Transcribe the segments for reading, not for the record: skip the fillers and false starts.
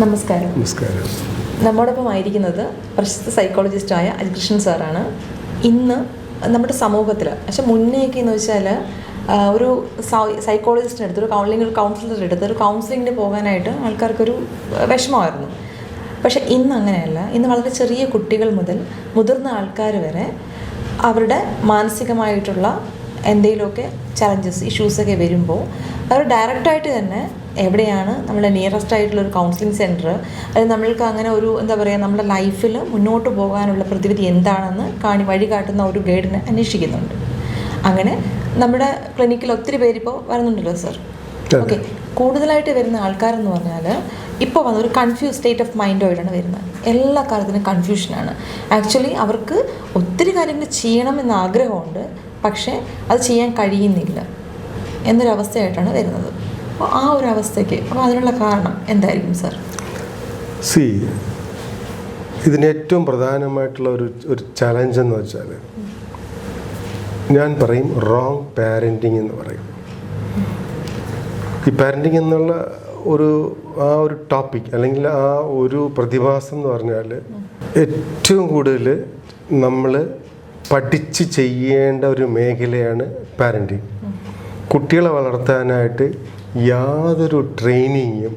നമസ്കാരം. നമസ്കാരം. നമ്മോടൊപ്പം ആയിരിക്കുന്നത് പ്രശസ്ത സൈക്കോളജിസ്റ്റായ അജികൃഷ്ണൻ സാറാണ്. ഇന്ന് നമ്മുടെ സമൂഹത്തിൽ പക്ഷെ മുന്നേയൊക്കെ എന്ന് വെച്ചാൽ ഒരു സൈക്കോളജിസ്റ്റിൻ്റെ അടുത്ത് ഒരു കൗൺസിലറുടെ അടുത്ത് ഒരു കൗൺസിലിങ്ങിന് പോകാനായിട്ട് ആൾക്കാർക്കൊരു വിഷമമായിരുന്നു. പക്ഷേ ഇന്ന് അങ്ങനെയല്ല. ഇന്ന് വളരെ ചെറിയ കുട്ടികൾ മുതൽ മുതിർന്ന ആൾക്കാർ വരെ അവരുടെ മാനസികമായിട്ടുള്ള എന്തെങ്കിലുമൊക്കെ ചലഞ്ചസ് ഇഷ്യൂസൊക്കെ വരുമ്പോൾ അവർ ഡയറക്റ്റായിട്ട് തന്നെ എവിടെയാണ് നമ്മുടെ നിയറസ്റ്റ് ആയിട്ടുള്ളൊരു കൗൺസിലിംഗ് സെൻറ്റർ, അതായത് നമ്മൾക്ക് അങ്ങനെ ഒരു എന്താ പറയുക നമ്മുടെ ലൈഫിൽ മുന്നോട്ട് പോകാനുള്ള പ്രതിവിധി എന്താണെന്ന് വഴി കാട്ടുന്ന ഒരു ഗൈഡിനെ അന്വേഷിക്കുന്നുണ്ട്. അങ്ങനെ നമ്മുടെ ക്ലിനിക്കിൽ ഒത്തിരി പേരിപ്പോൾ വരുന്നുണ്ടല്ലോ സർ. ഓക്കെ, കൂടുതലായിട്ട് വരുന്ന ആൾക്കാരെന്ന് പറഞ്ഞാൽ ഇപ്പോൾ വന്ന ഒരു കൺഫ്യൂസ് സ്റ്റേറ്റ് ഓഫ് മൈൻഡായിട്ടാണ് വരുന്നത്. എല്ലാ കാര്യത്തിനും കൺഫ്യൂഷനാണ്. ആക്ച്വലി അവർക്ക് ഒത്തിരി കാര്യങ്ങൾ ചെയ്യണമെന്ന് ആഗ്രഹമുണ്ട്, പക്ഷേ അത് ചെയ്യാൻ കഴിയുന്നില്ല എന്നൊരവസ്ഥയായിട്ടാണ് വരുന്നത്. അപ്പോൾ ആ ഒരു അവസ്ഥയ്ക്ക് അപ്പോൾ അതിനുള്ള കാരണം എന്തായിരിക്കും സർ? ഇതിന് ഏറ്റവും പ്രധാനമായിട്ടുള്ള ഒരു ചലഞ്ച് എന്ന് വെച്ചാൽ ഞാൻ പറയും റോങ് പാരൻറ്റിങ് എന്ന് പറയും. ഈ പാരൻറ്റിങ് എന്നുള്ള ഒരു ടോപ്പിക് അല്ലെങ്കിൽ ആ ഒരു പ്രതിഭാസം എന്ന് പറഞ്ഞാൽ ഏറ്റവും കൂടുതൽ നമ്മൾ പഠിച്ച് ചെയ്യേണ്ട ഒരു മേഖലയാണ് പാരൻറ്റിങ്. കുട്ടികളെ വളർത്താനായിട്ട് യാതൊരു ട്രെയിനിങ്ങും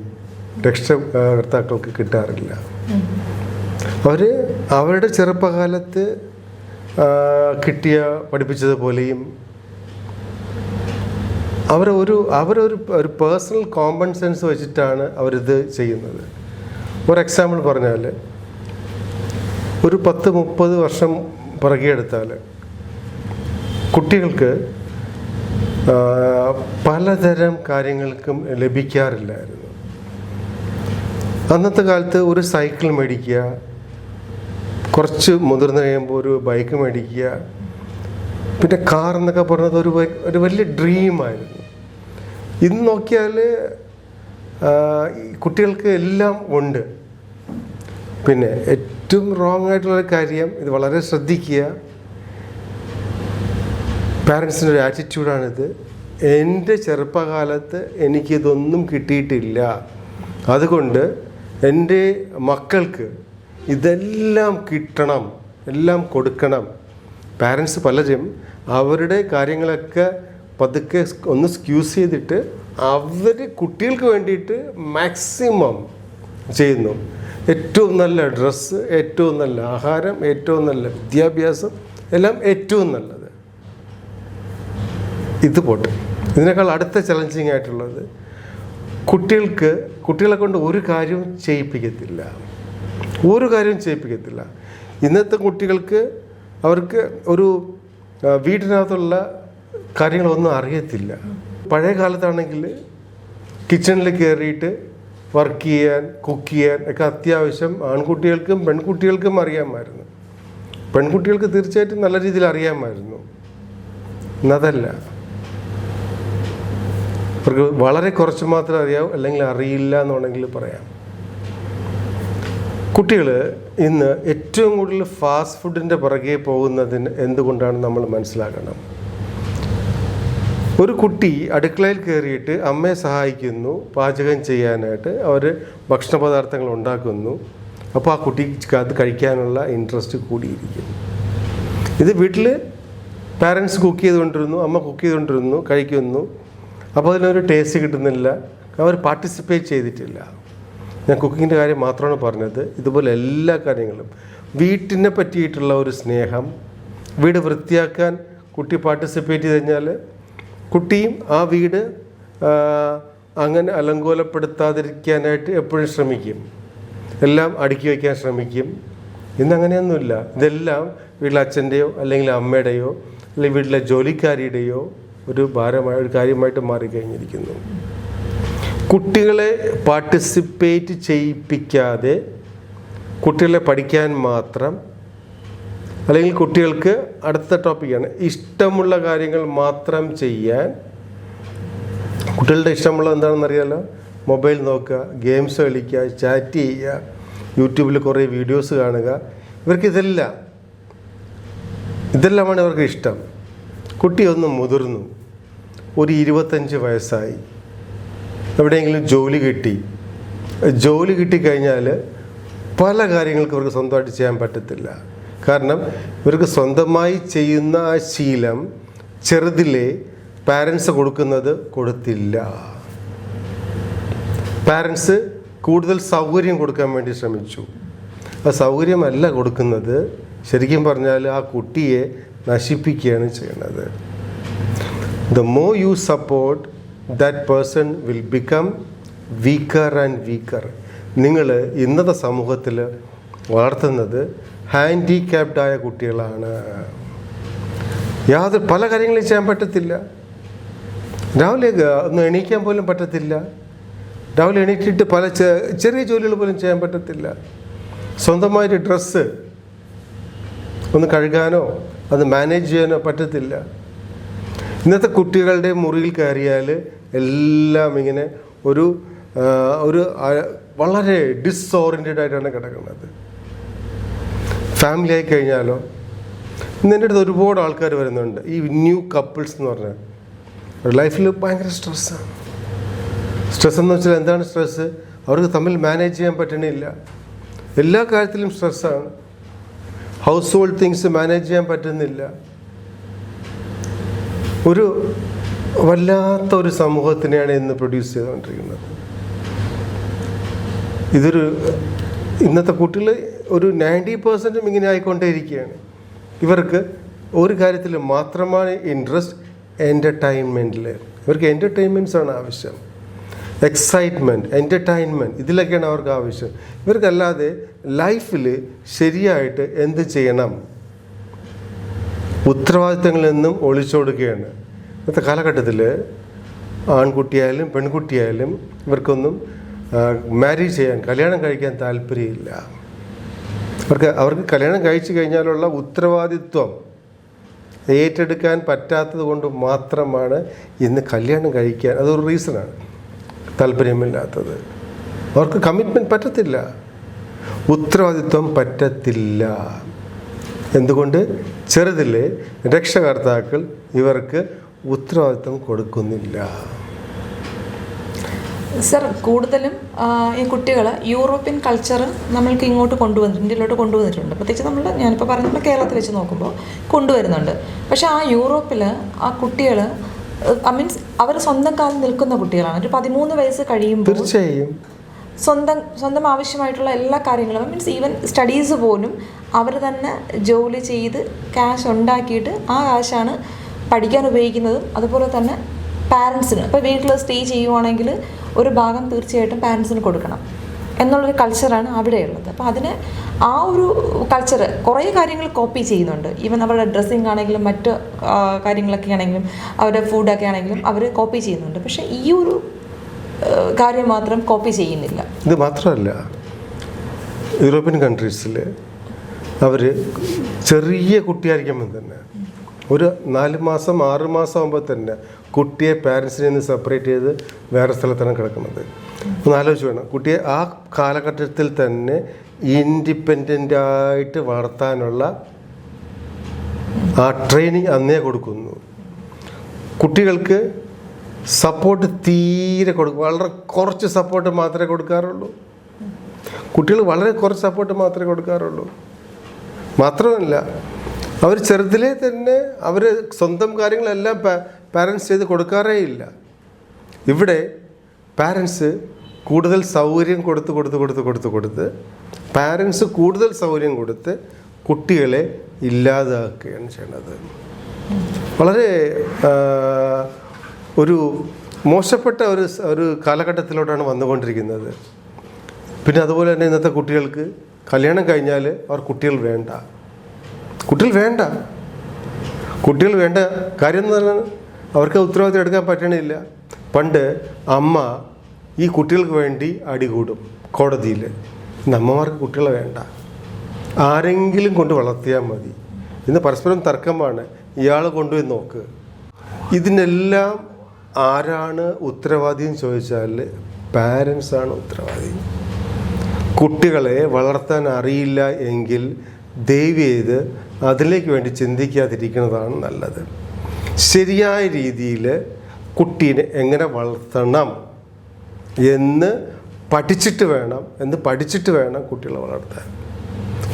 രക്ഷകർത്താക്കൾക്ക് കിട്ടാറില്ല. അവരുടെ ചെറുപ്പകാലത്ത് പഠിപ്പിച്ചതുപോലെയും അവരൊരു പേഴ്സണൽ കോമൺ സെൻസ് വെച്ചിട്ടാണ് അവരിത് ചെയ്യുന്നത്. ഒരു എക്സാമ്പിൾ പറഞ്ഞാൽ ഒരു 10-30 വർഷം പുറകെ എടുത്താൽ കുട്ടികൾക്ക് പലതരം കാര്യങ്ങൾക്കും ലഭിക്കാറില്ലായിരുന്നു. അന്നത്തെ കാലത്ത് ഒരു സൈക്കിൾ മേടിക്കുക, കുറച്ച് മുതിർന്ന് കഴിയുമ്പോൾ ഒരു ബൈക്ക് മേടിക്കുക, പിന്നെ കാർ എന്നൊക്കെ പറഞ്ഞത് ഒരു വലിയ ഡ്രീമായിരുന്നു. ഇന്ന് നോക്കിയാൽ കുട്ടികൾക്ക് എല്ലാം ഉണ്ട്. പിന്നെ ഏറ്റവും റോങ് ആയിട്ടുള്ളൊരു കാര്യം, ഇത് വളരെ ശ്രദ്ധിക്കുക, പാരൻസിൻ്റെ ഒരു ആറ്റിറ്റ്യൂഡാണിത്. എൻ്റെ ചെറുപ്പകാലത്ത് എനിക്കിതൊന്നും കിട്ടിയിട്ടില്ല, അതുകൊണ്ട് എൻ്റെ മക്കൾക്ക് ഇതെല്ലാം കിട്ടണം, എല്ലാം കൊടുക്കണം. പാരൻസ് പലരും അവരുടെ കാര്യങ്ങളൊക്കെ പതുക്കെ ഒന്ന് സ്ക്യൂസ് ചെയ്തിട്ട് അവർ കുട്ടികൾക്ക് വേണ്ടിയിട്ട് മാക്സിമം ചെയ്യുന്നു. ഏറ്റവും നല്ല ഡ്രസ്സ്, ഏറ്റവും നല്ല ആഹാരം, ഏറ്റവും നല്ല വിദ്യാഭ്യാസം, എല്ലാം ഏറ്റവും നല്ലത്. ഇത് പോട്ടെ, ഇതിനേക്കാൾ അടുത്ത ചലഞ്ചിങ് ആയിട്ടുള്ളത് കുട്ടികളെ കൊണ്ട് ഒരു കാര്യവും ചെയ്യിപ്പിക്കത്തില്ല. ഇന്നത്തെ കുട്ടികൾക്ക് അവർക്ക് ഒരു വീടിനകത്തുള്ള കാര്യങ്ങളൊന്നും അറിയത്തില്ല. പഴയ കാലത്താണെങ്കിൽ കിച്ചണിൽ കയറിയിട്ട് വർക്ക് ചെയ്യാൻ, കുക്ക് ചെയ്യാൻ ഒക്കെ അത്യാവശ്യം ആൺകുട്ടികൾക്കും പെൺകുട്ടികൾക്കും അറിയാമായിരുന്നു. പെൺകുട്ടികൾക്ക് തീർച്ചയായിട്ടും നല്ല രീതിയിൽ അറിയാമായിരുന്നു. ഇന്നതല്ല, അവർക്ക് വളരെ കുറച്ച് മാത്രമേ അറിയാവൂ, അല്ലെങ്കിൽ അറിയില്ല എന്നുണ്ടെങ്കിൽ പറയാം. കുട്ടികൾ ഇന്ന് ഏറ്റവും കൂടുതൽ ഫാസ്റ്റ് ഫുഡിൻ്റെ പുറകെ പോകുന്നതിന് എന്തുകൊണ്ടാണ് നമ്മൾ മനസ്സിലാക്കണം. ഒരു കുട്ടി അടുക്കളയിൽ കയറിയിട്ട് അമ്മയെ സഹായിക്കുന്നു പാചകം ചെയ്യാനായിട്ട്, അവർ ഭക്ഷണ പദാർത്ഥങ്ങൾ ഉണ്ടാക്കുന്നു. അപ്പോൾ ആ കുട്ടിക്ക് അത് കഴിക്കാനുള്ള ഇൻട്രസ്റ്റ് കൂടിയിരിക്കും. ഇത് വീട്ടിൽ പാരൻസ് കുക്ക് ചെയ്തുകൊണ്ടിരുന്നു, അമ്മ കുക്ക് ചെയ്തുകൊണ്ടിരുന്നു, കഴിക്കുന്നു. അപ്പോൾ അതിനൊരു ടേസ്റ്റ് കിട്ടുന്നില്ല, അവർ പാർട്ടിസിപ്പേറ്റ് ചെയ്തിട്ടില്ല. ഞാൻ കുക്കിങ്ങിൻ്റെ കാര്യം മാത്രമാണ് പറഞ്ഞത്. ഇതുപോലെ എല്ലാ കാര്യങ്ങളും, വീട്ടിനെ പറ്റിയിട്ടുള്ള ഒരു സ്നേഹം, വീട് വൃത്തിയാക്കാൻ കുട്ടി പാർട്ടിസിപ്പേറ്റ് ചെയ്ത് കഴിഞ്ഞാൽ കുട്ടിയും ആ വീട് അങ്ങനെ അലങ്കോലപ്പെടുത്താതിരിക്കാനായിട്ട് എപ്പോഴും ശ്രമിക്കും, എല്ലാം അടുക്കി വയ്ക്കാൻ ശ്രമിക്കും. ഇന്നങ്ങനെയൊന്നുമില്ല. ഇതെല്ലാം വീട്ടിലെ അച്ഛൻ്റെയോ അല്ലെങ്കിൽ അമ്മയുടെയോ അല്ലെങ്കിൽ വീട്ടിലെ ജോലിക്കാരിയുടെയോ ഒരു കാര്യമായിട്ട് മാറിക്കഴിഞ്ഞിരിക്കുന്നു. കുട്ടികളെ പാർട്ടിസിപ്പേറ്റ് ചെയ്യിപ്പിക്കാതെ കുട്ടികളെ പഠിക്കാൻ മാത്രം, അല്ലെങ്കിൽ കുട്ടികൾക്ക് അടുത്ത ടോപ്പിക്കാണ് ഇഷ്ടമുള്ള കാര്യങ്ങൾ മാത്രം ചെയ്യാൻ. കുട്ടികളുടെ ഇഷ്ടമുള്ള എന്താണെന്നറിയാലോ, മൊബൈൽ നോക്കുക, ഗെയിംസ് കളിക്കുക, ചാറ്റ് ചെയ്യുക, യൂട്യൂബിൽ കുറേ വീഡിയോസ് കാണുക. ഇതെല്ലാമാണ് ഇവർക്ക് ഇഷ്ടം. കുട്ടി ഒന്ന് മുതിർന്നു, ഒരു 25 വയസ്സായി, എവിടെയെങ്കിലും ജോലി കിട്ടി, ജോലി കിട്ടിക്കഴിഞ്ഞാൽ പല കാര്യങ്ങൾക്കും ഇവർക്ക് സ്വന്തമായിട്ട് ചെയ്യാൻ പറ്റത്തില്ല. കാരണം ഇവർക്ക് സ്വന്തമായി ചെയ്യുന്ന ആ ശീലം ചെറുതിലെ പാരൻസ് കൊടുക്കുന്നത് കൊടുത്തില്ല. പാരൻസ് കൂടുതൽ സൗകര്യം കൊടുക്കാൻ വേണ്ടി ശ്രമിച്ചു. ആ സൗകര്യമല്ല കൊടുക്കുന്നത്, ശരിക്കും പറഞ്ഞാൽ ആ കുട്ടിയെ നശിപ്പിക്കുകയാണ് ചെയ്യുന്നത്. The more you support, that person will become weaker and weaker. നിങ്ങൾ ഇന്നത്തെ സമൂഹത്തിൽ വളർത്തുന്നത് ഹാൻഡിക്യാപ്ഡ് ആയ കുട്ടികളാണ്. പല കാര്യങ്ങളും ചെയ്യാൻ പറ്റത്തില്ല. രാവിലെ ഒന്ന് എണീക്കാൻ പോലും പറ്റത്തില്ല. രാവിലെ എണീറ്റിട്ട് പല ചെറിയ ജോലികൾ പോലും ചെയ്യാൻ പറ്റത്തില്ല. സ്വന്തമായിട്ട് ഡ്രസ്സ് ഒന്ന് കഴുകാനോ അത് മാനേജ് ചെയ്യാനോ പറ്റത്തില്ല. ഇന്നത്തെ കുട്ടികളുടെ മുറിയിൽ കയറിയാൽ എല്ലാം ഇങ്ങനെ ഒരു വളരെ ഡിസ്ഓറിയൻറ്റഡ് ആയിട്ടാണ് കിടക്കുന്നത്. ഫാമിലി ആയി കഴിഞ്ഞാലോ, ഇന്ന് എൻ്റെ അടുത്ത് ഒരുപാട് ആൾക്കാർ വരുന്നുണ്ട്, ഈ ന്യൂ കപ്പിൾസ് എന്ന് പറഞ്ഞാൽ ലൈഫിൽ ഭയങ്കര സ്ട്രെസ്സാണ്. സ്ട്രെസ് എന്ന് വെച്ചാൽ എന്താണ് സ്ട്രെസ്സ്? അവർക്ക് തമ്മിൽ മാനേജ് ചെയ്യാൻ പറ്റണില്ല. എല്ലാ കാര്യത്തിലും സ്ട്രെസ്സാണ്. ഹൗസ് ഹോൾഡ് തിങ്സ് മാനേജ് ചെയ്യാൻ പറ്റുന്നില്ല. ഒരു വല്ലാത്ത ഒരു സമൂഹത്തിനെയാണ് ഇന്ന് പ്രൊഡ്യൂസ് ചെയ്തുകൊണ്ടിരിക്കുന്നത്. ഇന്നത്തെ കുട്ടികൾ ഒരു 90% ഇങ്ങനെ ആയിക്കൊണ്ടേയിരിക്കുകയാണ്. ഇവർക്ക് ഒരു കാര്യത്തിൽ മാത്രമാണ് ഇൻട്രസ്റ്റ്, എൻ്റർടൈൻമെൻറ്റിൽ. ഇവർക്ക് എൻ്റർടൈൻമെൻറ്റ്സാണ് ആവശ്യം. എക്സൈറ്റ്മെൻറ്റ്, എൻ്റർടൈൻമെൻറ്റ്, ഇതിലൊക്കെയാണ് അവർക്ക് ആവശ്യം. ഇവർക്കല്ലാതെ ലൈഫിൽ ശരിയായിട്ട് എന്ത് ചെയ്യണം, ഉത്തരവാദിത്തങ്ങളിൽ നിന്നും ഒളിച്ചോടുകയാണ്. ഇന്നത്തെ കാലഘട്ടത്തിൽ ആൺകുട്ടിയായാലും പെൺകുട്ടിയായാലും ഇവർക്കൊന്നും മാരേജ് ചെയ്യാൻ, കല്യാണം കഴിക്കാൻ താല്പര്യമില്ല. അവർക്ക് കല്യാണം കഴിച്ചു കഴിഞ്ഞാലുള്ള ഉത്തരവാദിത്വം ഏറ്റെടുക്കാൻ പറ്റാത്തത് കൊണ്ട് മാത്രമാണ് ഇന്ന് കല്യാണം കഴിക്കാൻ, അതൊരു റീസണാണ്, താല്പര്യമില്ലാത്തത്. അവർക്ക് കമ്മിറ്റ്മെൻറ്റ് പറ്റത്തില്ല, ഉത്തരവാദിത്വം പറ്റത്തില്ല. എന്തുകൊണ്ട്? ചെറുതിലെ രക്ഷകർത്താക്കൾ ഇവർക്ക് ഉത്തരവാദിത്വം കൊടുക്കുന്നില്ല. സർ, കൂടുതലും ഈ കുട്ടികൾ യൂറോപ്യൻ കൾച്ചർ നമ്മൾക്ക് ഇങ്ങോട്ട് ഇന്ത്യയിലോട്ട് കൊണ്ടുവന്നിട്ടുണ്ട്. പ്രത്യേകിച്ച് ഞാനിപ്പോൾ പറഞ്ഞ കേരളത്തിൽ വെച്ച് നോക്കുമ്പോൾ കൊണ്ടുവരുന്നുണ്ട്. പക്ഷേ ആ യൂറോപ്പിൽ ആ കുട്ടികൾ മീൻസ് അവർ സ്വന്തം കാലിൽ നിൽക്കുന്ന കുട്ടികളാണ്. ഒരു 13 വയസ്സ് കഴിയുമ്പോൾ തീർച്ചയായും സ്വന്തം ആവശ്യമായിട്ടുള്ള എല്ലാ കാര്യങ്ങളും മീൻസ് ഈവൻ സ്റ്റഡീസ് പോലും അവർ തന്നെ ജോലി ചെയ്ത് ക്യാഷ് ഉണ്ടാക്കിയിട്ട് ആ കാശാണ് പഠിക്കാൻ ഉപയോഗിക്കുന്നതും. അതുപോലെ തന്നെ പാരൻസിന് ഇപ്പോൾ വീട്ടിൽ സ്റ്റേ ചെയ്യുവാണെങ്കിൽ ഒരു ഭാഗം തീർച്ചയായിട്ടും പാരൻസിന് കൊടുക്കണം എന്നുള്ളൊരു കൾച്ചറാണ് അവിടെയുള്ളത്. അപ്പോൾ അതിന് ആ ഒരു കൾച്ചർ കുറേ കാര്യങ്ങൾ കോപ്പി ചെയ്യുന്നുണ്ട്. ഈവൻ അവരുടെ ഡ്രസ്സിങ് ആണെങ്കിലും മറ്റ് കാര്യങ്ങളൊക്കെ ആണെങ്കിലും അവരുടെ ഫുഡൊക്കെ ആണെങ്കിലും അവർ കോപ്പി ചെയ്യുന്നുണ്ട്. പക്ഷേ ഈ ഒരു കാര്യം മാത്രം കോപ്പി ചെയ്യുന്നില്ല. ഇത് മാത്രമല്ല, യൂറോപ്യൻ കൺട്രീസിൽ അവർ ചെറിയ കുട്ടിയായിരിക്കുമ്പോൾ തന്നെ ഒരു 4 മാസം 6 മാസം ആകുമ്പോൾ തന്നെ കുട്ടിയെ പാരൻസിനെ നിന്ന് സെപ്പറേറ്റ് ചെയ്ത് വേറെ സ്ഥലത്താണ് കിടക്കുന്നത്. ഒന്ന് ആലോചിച്ച് വേണം, കുട്ടിയെ ആ കാലഘട്ടത്തിൽ തന്നെ ഇൻഡിപെൻഡൻ്റായിട്ട് വളർത്താനുള്ള ആ ട്രെയിനിങ് അന്നേ കൊടുക്കുന്നു. കുട്ടികൾക്ക് സപ്പോർട്ട് തീരെ വളരെ കുറച്ച് സപ്പോർട്ട് മാത്രമേ കൊടുക്കാറുള്ളൂ. കുട്ടികൾ വളരെ കുറച്ച് സപ്പോർട്ട് മാത്രമേ കൊടുക്കാറുള്ളൂ. മാത്രമല്ല, അവർ ചെറുതിലേ തന്നെ അവർ സ്വന്തം കാര്യങ്ങളെല്ലാം പാരൻസ് ചെയ്ത് കൊടുക്കാറേ ഇല്ല. ഇവിടെ പാരൻസ് കൂടുതൽ സൗകര്യം കൊടുത്ത് പാരൻസ് കൂടുതൽ സൗകര്യം കൊടുത്ത് കുട്ടികളെ ഇല്ലാതാക്കുകയാണ് ചെയ്യുന്നത്. വളരെ ഒരു മോശപ്പെട്ട ഒരു കാലഘട്ടത്തിലോട്ടാണ് വന്നുകൊണ്ടിരിക്കുന്നത്. പിന്നെ അതുപോലെ തന്നെ ഇന്നത്തെ കുട്ടികൾക്ക് കല്യാണം കഴിഞ്ഞാൽ കുട്ടികൾ വേണ്ട കാര്യം എന്ന് പറഞ്ഞാൽ അവർക്ക് ഉത്തരവാദിത്തം എടുക്കാൻ പറ്റണില്ല. പണ്ട് അമ്മ ഈ കുട്ടികൾക്ക് വേണ്ടി അടികൂടും കോടതിയിൽ. ഇന്ന് അമ്മമാർക്ക് കുട്ടികളെ വേണ്ട, ആരെങ്കിലും കൊണ്ട് വളർത്തിയാൽ മതി. ഇന്ന് പരസ്പരം തർക്കമാണ്, ഇയാൾ കൊണ്ടുപോയി നോക്ക്. ഇതിനെല്ലാം ആരാണ് ഉത്തരവാദി എന്ന് ചോദിച്ചാൽ പാരൻസാണ് ഉത്തരവാദി. കുട്ടികളെ വളർത്താൻ അറിയില്ല എങ്കിൽ ദയവ് ചെയ്ത് അതിലേക്ക് വേണ്ടി ചിന്തിക്കാതിരിക്കുന്നതാണ് നല്ലത്. ശരിയായ രീതിയിൽ കുട്ടീനെ എങ്ങനെ വളർത്തണം എന്ന് പഠിച്ചിട്ട് വേണം കുട്ടികളെ വളർത്താൻ.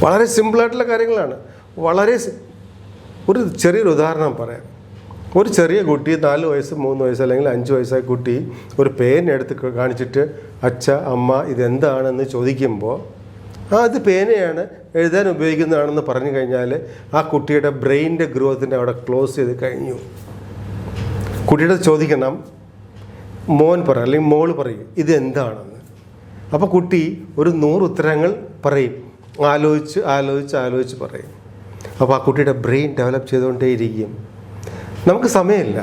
വളരെ സിമ്പിളായിട്ടുള്ള കാര്യങ്ങളാണ്. ഒരു ചെറിയൊരു ഉദാഹരണം പറയാം. ഒരു ചെറിയ കുട്ടി 4 വയസ്സ് 3 വയസ്സ് അല്ലെങ്കിൽ 5 വയസ്സായ കുട്ടി ഒരു പേന എടുത്ത് കാണിച്ചിട്ട് അച്ഛ അമ്മ ഇതെന്താണെന്ന് ചോദിക്കുമ്പോൾ അത് പേനയാണ്, എഴുതാൻ ഉപയോഗിക്കുന്നതാണെന്ന് പറഞ്ഞു കഴിഞ്ഞാൽ ആ കുട്ടിയുടെ ബ്രെയിനിൻ്റെ ഗ്രോത്തിൻ്റെ അവിടെ ക്ലോസ് ചെയ്ത് കഴിഞ്ഞു. കുട്ടിയുടെ ചോദിക്കണം, മോൻ പറയും അല്ലെങ്കിൽ മോള് പറയും ഇതെന്താണെന്ന്. അപ്പോൾ കുട്ടി ഒരു 100 ഉത്തരങ്ങൾ പറയും, ആലോചിച്ച് പറയും. അപ്പോൾ ആ കുട്ടിയുടെ ബ്രെയിൻ ഡെവലപ്പ് ചെയ്തുകൊണ്ടേയിരിക്കും. നമുക്ക് സമയമില്ല.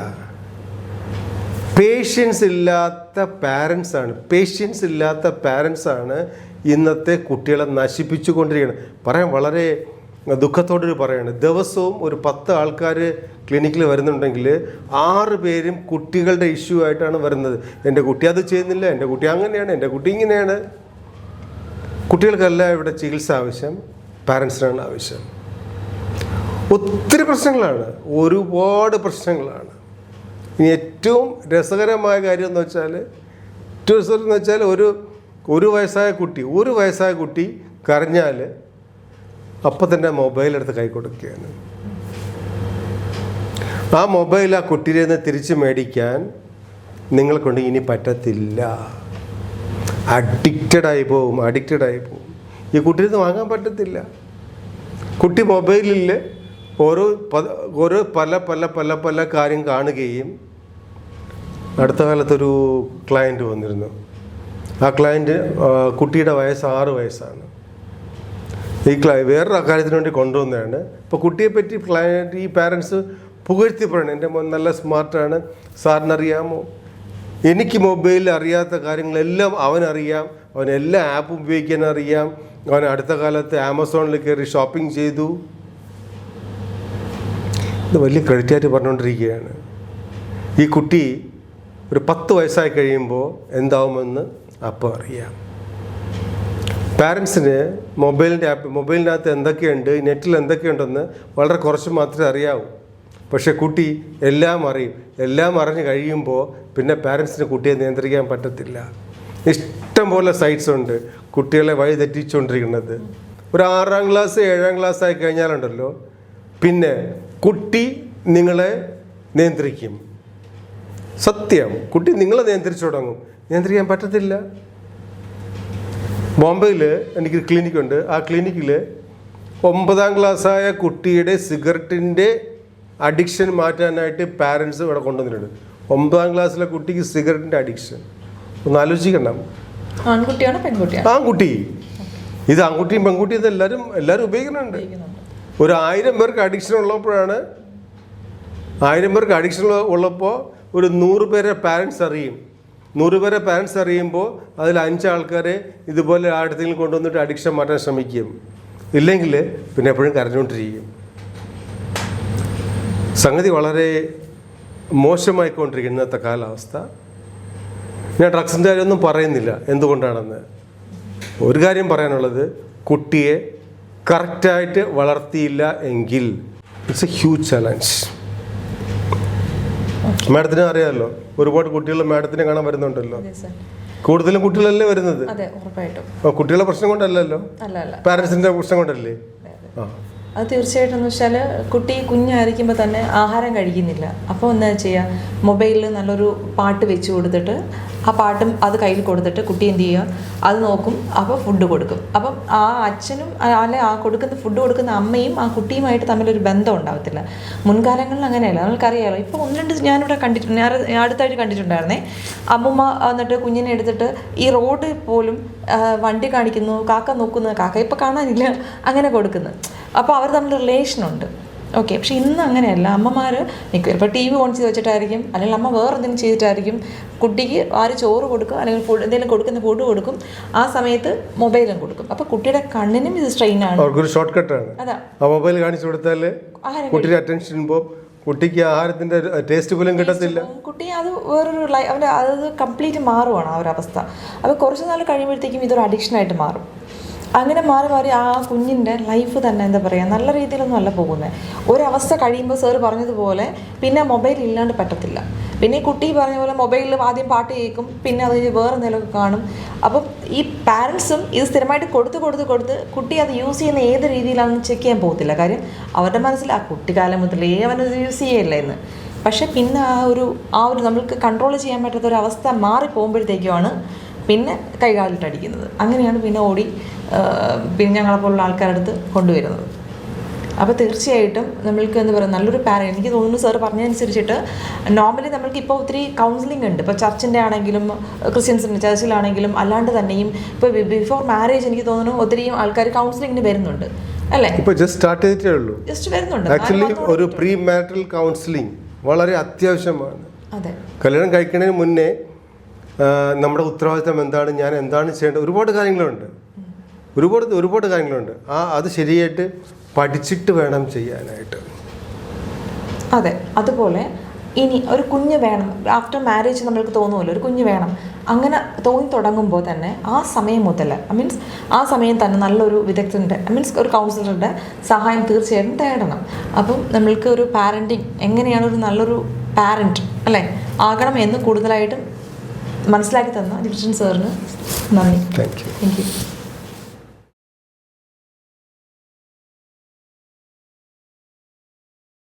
പേഷ്യൻസ് ഇല്ലാത്ത പാരൻസാണ് ഇന്നത്തെ കുട്ടികളെ നശിപ്പിച്ചു കൊണ്ടിരിക്കുന്നത്. പറയാൻ വളരെ ദുഃഖത്തോടൊരു പറയാണ്, ദിവസവും ഒരു 10 ആൾക്കാർ ക്ലിനിക്കിൽ വരുന്നുണ്ടെങ്കിൽ 6 പേരും കുട്ടികളുടെ ഇഷ്യൂ ആയിട്ടാണ് വരുന്നത്. എൻ്റെ കുട്ടി അത് ചെയ്യുന്നില്ല, എൻ്റെ കുട്ടി അങ്ങനെയാണ്, എൻ്റെ കുട്ടി ഇങ്ങനെയാണ്. കുട്ടികൾക്കല്ല ഇവിടെ ചികിത്സ ആവശ്യം, പാരൻസിനാണ് ആവശ്യം. ഒത്തിരി പ്രശ്നങ്ങളാണ്, ഒരുപാട് പ്രശ്നങ്ങളാണ്. ഇനി ഏറ്റവും രസകരമായ കാര്യം എന്ന് വെച്ചാൽ ഒരു വയസ്സായ കുട്ടി കരഞ്ഞാൽ അപ്പം തന്നെ മൊബൈലെടുത്ത് കൈ കൊടുക്കുകയാണ്. ആ മൊബൈൽ ആ കുട്ടിയിൽ നിന്ന് തിരിച്ച് മേടിക്കാൻ നിങ്ങളെ കൊണ്ട് ഇനി പറ്റത്തില്ല. അഡിക്റ്റഡായി പോവും. ഈ കുട്ടിയിൽ നിന്ന് വാങ്ങാൻ പറ്റത്തില്ല. കുട്ടി മൊബൈലിൽ ഓരോ പല കാര്യം കാണുകയും. അടുത്ത കാലത്തൊരു ക്ലയൻറ്റ് വന്നിരുന്നു. ആ ക്ലയൻറ്റ് കുട്ടിയുടെ വയസ്സ് 6 വയസ്സാണ്. വേറൊരു കാര്യത്തിന് വേണ്ടി കൊണ്ടുവന്നതാണ്. ഇപ്പോൾ കുട്ടിയെപ്പറ്റി ഈ പാരൻസ് പുകഴ്ത്തി പറയണം, എൻ്റെ മോൻ നല്ല സ്മാർട്ടാണ്, സാറിനറിയാമോ, എനിക്ക് മൊബൈലിൽ അറിയാത്ത കാര്യങ്ങളെല്ലാം അവനറിയാം, അവൻ എല്ലാ ആപ്പും ഉപയോഗിക്കാൻ അറിയാം, അവൻ അടുത്ത കാലത്ത് ആമസോണിൽ കയറി ഷോപ്പിംഗ് ചെയ്തു. ഇത് വലിയ ക്രെഡിറ്റായിട്ട് പറഞ്ഞുകൊണ്ടിരിക്കുകയാണ്. ഈ കുട്ടി ഒരു 10 വയസ്സായി കഴിയുമ്പോൾ എന്താവുമെന്ന് അപ്പോൾ അറിയാം. പാരൻസിന് മൊബൈലിനകത്ത് എന്തൊക്കെയുണ്ട്, നെറ്റിൽ എന്തൊക്കെയുണ്ടെന്ന് വളരെ കുറച്ച് മാത്രമേ അറിയാവൂ. പക്ഷേ കുട്ടി എല്ലാം അറിഞ്ഞ് കഴിയുമ്പോൾ പിന്നെ പാരൻസിന് കുട്ടിയെ നിയന്ത്രിക്കാൻ പറ്റത്തില്ല. ഇഷ്ടം പോലെ സൈറ്റ്സ് ഉണ്ട് കുട്ടികളെ വഴി തെറ്റിച്ചുകൊണ്ടിരിക്കുന്നത്. ഒരു 6ാം ക്ലാസ് 7ാം ക്ലാസ് ആയി കഴിഞ്ഞാലുണ്ടല്ലോ, പിന്നെ കുട്ടി നിങ്ങളെ നിയന്ത്രിക്കും. സത്യം, കുട്ടി നിങ്ങളെ നിയന്ത്രിച്ചു തുടങ്ങും. നിയന്ത്രിക്കാൻ പറ്റത്തില്ല. ബോംബെയിൽ എനിക്ക് ക്ലിനിക്കുണ്ട്. ആ ക്ലിനിക്കിൽ 9ാം ക്ലാസ്സായ കുട്ടിയുടെ സിഗരറ്റിൻ്റെ അഡിക്ഷൻ മാറ്റാനായിട്ട് പാരൻസ് ഇവിടെ കൊണ്ടുവന്നിട്ടുണ്ട്. 9ാം ക്ലാസ്സിലെ കുട്ടിക്ക് സിഗരറ്റിൻ്റെ അഡിക്ഷൻ. ഒന്ന് ആലോചിക്കണം. ആൺകുട്ടിയാണോ പെൺകുട്ടിയാണോ? ആൺകുട്ടി. ഇത് ആൺകുട്ടിയും പെൺകുട്ടിയും ഇത് എല്ലാവരും ഉപയോഗിക്കുന്നുണ്ട്. ഒരു 1000 പേർക്ക് അഡിക്ഷൻ ഉള്ളപ്പോഴാണ് 1000 പേർക്ക് അഡിക്ഷൻ ഉള്ളപ്പോൾ ഒരു 100 പേരെ പാരൻസ് അറിയും. 100 പേരെ പാരൻസ് അറിയുമ്പോൾ അതിൽ 5 ആൾക്കാരെ ഇതുപോലെ ആടത്തെങ്കിലും കൊണ്ടുവന്നിട്ട് അഡിക്ഷൻ മാറ്റാൻ ശ്രമിക്കും. ഇല്ലെങ്കിൽ പിന്നെ എപ്പോഴും കരഞ്ഞുകൊണ്ടിരിക്കും. സംഗതി വളരെ മോശമായിക്കൊണ്ടിരിക്കുന്ന ഇന്നത്തെ കാലാവസ്ഥ. ഞാൻ ഡ്രഗ്സിൻ്റെ കാര്യമൊന്നും പറയുന്നില്ല എന്തുകൊണ്ടാണെന്ന്. ഒരു കാര്യം പറയാനുള്ളത്, കുട്ടിയെ കറക്റ്റായിട്ട് വളർത്തിയില്ല എങ്കിൽ ഇറ്റ്സ് എ ഹ്യൂജ് ചലഞ്ച്. മാഡത്തിന് അറിയാമല്ലോ, ഒരുപാട് കുട്ടികൾ മാഡത്തിനെ കാണാൻ വരുന്നുണ്ടല്ലോ. കൂടുതലും കുട്ടികളല്ലേ വരുന്നത്. കുട്ടികളുടെ പ്രശ്നം കൊണ്ടല്ലല്ലോ, പാരൻസിന്റെ പ്രശ്നം കൊണ്ടല്ലേ. അത് തീർച്ചയായിട്ടും എന്ന് വെച്ചാൽ കുട്ടി കുഞ്ഞായിരിക്കുമ്പോൾ തന്നെ ആഹാരം കഴിക്കുന്നില്ല. അപ്പോൾ എന്താ ചെയ്യുക, മൊബൈലിൽ നല്ലൊരു പാട്ട് വെച്ച് കൊടുത്തിട്ട് ആ പാട്ടും അത് കയ്യിൽ കൊടുത്തിട്ട് കുട്ടി എന്ത് ചെയ്യുക, അത് നോക്കും. അപ്പോൾ ഫുഡ് കൊടുക്കും. അപ്പം ആ അച്ഛനും അല്ലെ ആ ഫുഡ് കൊടുക്കുന്ന അമ്മയും ആ കുട്ടിയുമായിട്ട് തമ്മിലൊരു ബന്ധം ഉണ്ടാവത്തില്ല. മുൻകാലങ്ങളിൽ അങ്ങനെയല്ല, നമ്മൾക്കറിയാമല്ലോ. ഇപ്പോൾ 1-2 ഞാനിവിടെ കണ്ടിട്ടുണ്ട്, ഞാൻ അടുത്തായിട്ട് കണ്ടിട്ടുണ്ടായിരുന്നേ. അമ്മൂമ്മ എന്നിട്ട് കുഞ്ഞിനെ എടുത്തിട്ട് ഈ റോഡ് പോലും വണ്ടി കാണിക്കുന്നു, കാക്ക നോക്കുന്നു, കാക്ക ഇപ്പോൾ കാണാനില്ല, അങ്ങനെ കൊടുക്കുന്നു. അപ്പോൾ അവർ തമ്മിൽ റിലേഷനുണ്ട്. ഓക്കെ. പക്ഷെ ഇന്ന് അങ്ങനെയല്ല. അമ്മമാർ ഇപ്പോൾ TV ഓൺ ചെയ്ത് വെച്ചിട്ടായിരിക്കും, അല്ലെങ്കിൽ അമ്മ വേറെ എന്തെങ്കിലും ചെയ്തിട്ടായിരിക്കും കുട്ടിക്ക് ചോറ് കൊടുക്കും, അല്ലെങ്കിൽ എന്തെങ്കിലും കൊടുക്കുന്ന ഫുഡ് കൊടുക്കും. ആ സമയത്ത് മൊബൈലും കൊടുക്കും. അപ്പോൾ കുട്ടിയുടെ കണ്ണിനും ഇത് സ്ട്രെയിൻ ആണ്. അവർക്കൊരു ഷോർട്ട് കട്ടാണ്. അതാ, മൊബൈൽ കാണിച്ചു കൊടുത്താൽ കുട്ടിയുടെ അറ്റൻഷൻ കുട്ടിക്ക് ആഹാരത്തിന്റെ ടേസ്റ്റ് പോലും കിട്ടത്തില്ല. കുട്ടി അത് വേറൊരു അവൻ്റെ അത് കംപ്ലീറ്റ് മാറുവാണ് ആ ഒരു അവസ്ഥ. അപ്പോൾ കുറച്ച് നാൾ കഴിയുമ്പോഴത്തേക്കും ഇതൊരു അഡിക്ഷനായിട്ട് മാറും. അങ്ങനെ മാറി ആ കുഞ്ഞിൻ്റെ ലൈഫ് തന്നെ എന്താ പറയുക, നല്ല രീതിയിലൊന്നും അല്ല പോകുന്നത്. ഒരവസ്ഥ കഴിയുമ്പോൾ സാറ് പറഞ്ഞതുപോലെ പിന്നെ മൊബൈൽ ഇല്ലാണ്ട് പറ്റത്തില്ല. പിന്നെ ഈ കുട്ടി പറഞ്ഞ പോലെ മൊബൈലിൽ ആദ്യം പാട്ട് കേൾക്കും, പിന്നെ അത് കഴിഞ്ഞ് വേറെ എന്തെങ്കിലുമൊക്കെ കാണും. അപ്പം ഈ പാരൻസും ഇത് സ്ഥിരമായിട്ട് കൊടുത്ത് കുട്ടി അത് യൂസ് ചെയ്യുന്ന ഏത് രീതിയിലാണെന്ന് ചെക്ക് ചെയ്യാൻ പോകത്തില്ല. കാര്യം അവരുടെ മനസ്സിൽ ആ കുട്ടിക്കാലം മുതലേ അവനത് യൂസ് ചെയ്യല്ല എന്ന്. പക്ഷെ പിന്നെ ആ ഒരു നമ്മൾക്ക് കൺട്രോൾ ചെയ്യാൻ പറ്റാത്ത ഒരു അവസ്ഥ മാറിപ്പോകുമ്പോഴത്തേക്കുമാണ് പിന്നെ കൈകാലിട്ടടിക്കുന്നത്. അങ്ങനെയാണ് പിന്നെ ഓടി പിന്നെ ഞങ്ങളെപ്പോലുള്ള ആൾക്കാരുടെ അടുത്ത് കൊണ്ടുവരുന്നത്. അപ്പോൾ തീർച്ചയായിട്ടും നമ്മൾക്ക് എന്താ പറയുക, നല്ലൊരു എനിക്ക് തോന്നുന്നു സാർ പറഞ്ഞതനുസരിച്ചിട്ട് നോർമലി നമ്മൾക്ക് ഇപ്പോൾ ഒത്തിരി കൗൺസിലിംഗ് ഉണ്ട്. ഇപ്പോൾ ചർച്ചിൻ്റെ ആണെങ്കിലും ക്രിസ്ത്യൻസിൻ്റെ ചർച്ചിലാണെങ്കിലും അല്ലാണ്ട് തന്നെയും ഇപ്പോൾ ബിഫോർ മാരേജ് എനിക്ക് തോന്നുന്നു ഒത്തിരി ആൾക്കാർ കൗൺസിലിങ്ങിന് വരുന്നുണ്ട് അല്ലേ? ഇപ്പോൾ ജസ്റ്റ് സ്റ്റാർട്ട് ചെയ്തിട്ടേ ഉള്ളൂ. ജസ്റ്റ് വരുന്നുണ്ട്. ആക്ച്വലി ഒരു പ്രീ മാരിറ്റൽ കൗൺസിലിംഗ് വളരെ അത്യാവശ്യമാണ്. അതെ, കല്യാണം കഴിക്കുന്നതിന് മുന്നേ നമ്മുടെ ഉത്തരവാദിത്തം എന്താണ്, ഞാൻ എന്താണ് ചെയ്യേണ്ടത്, ഒരുപാട് കാര്യങ്ങളുണ്ട്. അത് ശരിയായിട്ട് പഠിച്ചിട്ട് വേണം ചെയ്യാനായിട്ട്. അതെ. അതുപോലെ ഇനി ഒരു കുഞ്ഞ് വേണം, ആഫ്റ്റർ മാരേജ് നമ്മൾക്ക് തോന്നുമല്ലോ ഒരു കുഞ്ഞ് വേണം. അങ്ങനെ തോന്നി തുടങ്ങുമ്പോൾ തന്നെ ആ സമയം മുതൽ ആ സമയം തന്നെ നല്ലൊരു വിദഗ്ധൻ്റെ ഒരു കൗൺസിലറുടെ സഹായം തീർച്ചയായിട്ടും തേടണം. അപ്പം നമ്മൾക്ക് ഒരു പാരൻറ്റിങ് എങ്ങനെയാണ് ഒരു നല്ലൊരു പാരൻറ്റ് അല്ലേ ആകണം എന്ന് കൂടുതലായിട്ടും മനസ്സിലാക്കി തന്ന ജിപ്സൺ സാറിന് നന്ദി. Thank you.